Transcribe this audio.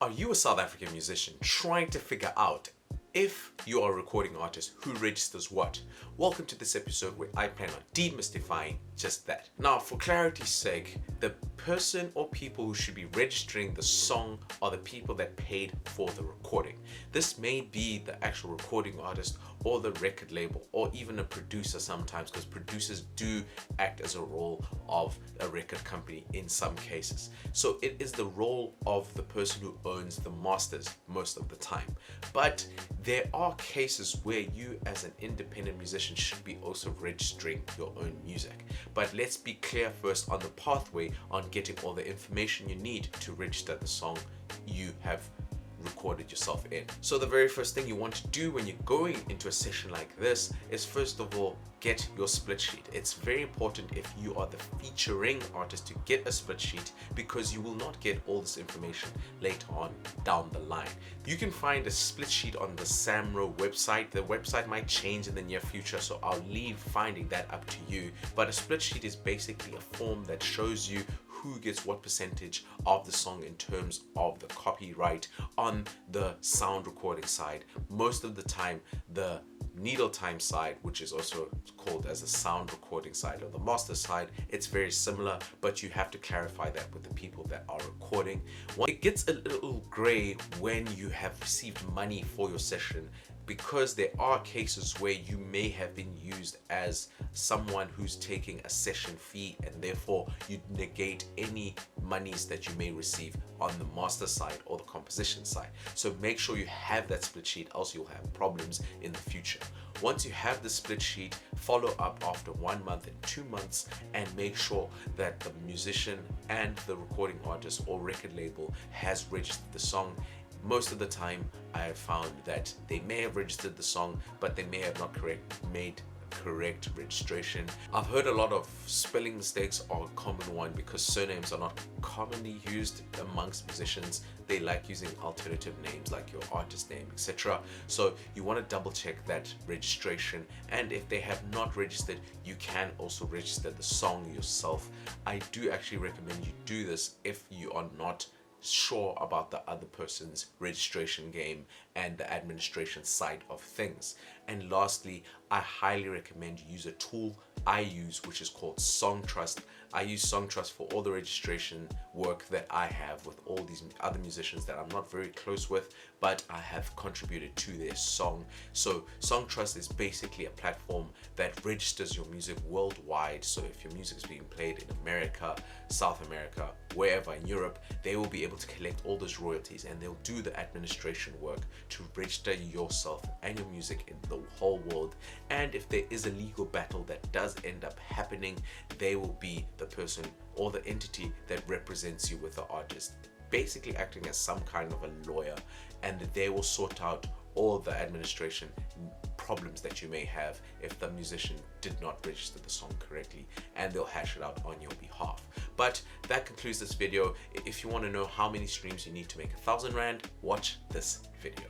Are you a South African musician trying to figure out if you are a recording artist who registers what? Welcome to this episode where I plan on demystifying just that. Now, for clarity's sake, the person or people who should be registering the song are the people that paid for the recording. This may be the actual recording artist or the record label or even a producer sometimes, because producers do act as a role of a record company in some cases. So it is the role of the person who owns the masters most of the time. But there are cases where you as an independent musician should be also registering your own music. But let's be clear first on the pathway on getting all the information you need to register the song you have recorded yourself in. So the very first thing you want to do when you're going into a session like this is first of all get your split sheet. It's very important if you are the featuring artist to get a split sheet, because you will not get all this information later on down the line. You can find a split sheet on the SAMRO website. The website might change in the near future, so I'll leave finding that up to you. But a split sheet is basically a form that shows you who gets what percentage of the song in terms of the copyright on the sound recording side. Most of the time, the needle time side, which is also called as a sound recording side, or the master side, it's very similar, but you have to clarify that with the people that are recording. It gets a little gray when you have received money for your session, because there are cases where you may have been used as someone who's taking a session fee, and therefore you negate any monies that you may receive on the master side or the composition side. So make sure you have that split sheet, else you'll have problems in the future. Once you have the split sheet, follow up after 1 month and 2 months and make sure that the musician and the recording artist or record label has registered the song. Most of the time, I have found that they may have registered the song, but they may have not made correct registration. I've heard a lot of spelling mistakes are a common one because surnames are not commonly used amongst musicians. They like using alternative names like your artist name, etc. So you want to double check that registration, and if they have not registered, you can also register the song yourself. I do actually recommend you do this if you are not sure about the other person's registration game and the administration side of things. And lastly, I highly recommend you use a tool I use, which is called Songtrust. I use Songtrust for all the registration work that I have with all these other musicians that I'm not very close with, but I have contributed to their song. So Songtrust is basically a platform that registers your music worldwide. So if your music is being played in America, South America, wherever in Europe, they will be able to collect all those royalties, and they'll do the administration work to register yourself and your music in the whole world. And if there is a legal battle that does end up happening, they will be the person or the entity that represents you with the artist, basically acting as some kind of a lawyer, and they will sort out all the administration problems that you may have if the musician did not register the song correctly, and they'll hash it out on your behalf. But that concludes this video. If you want to know how many streams you need to make 1,000 Rand, watch this video.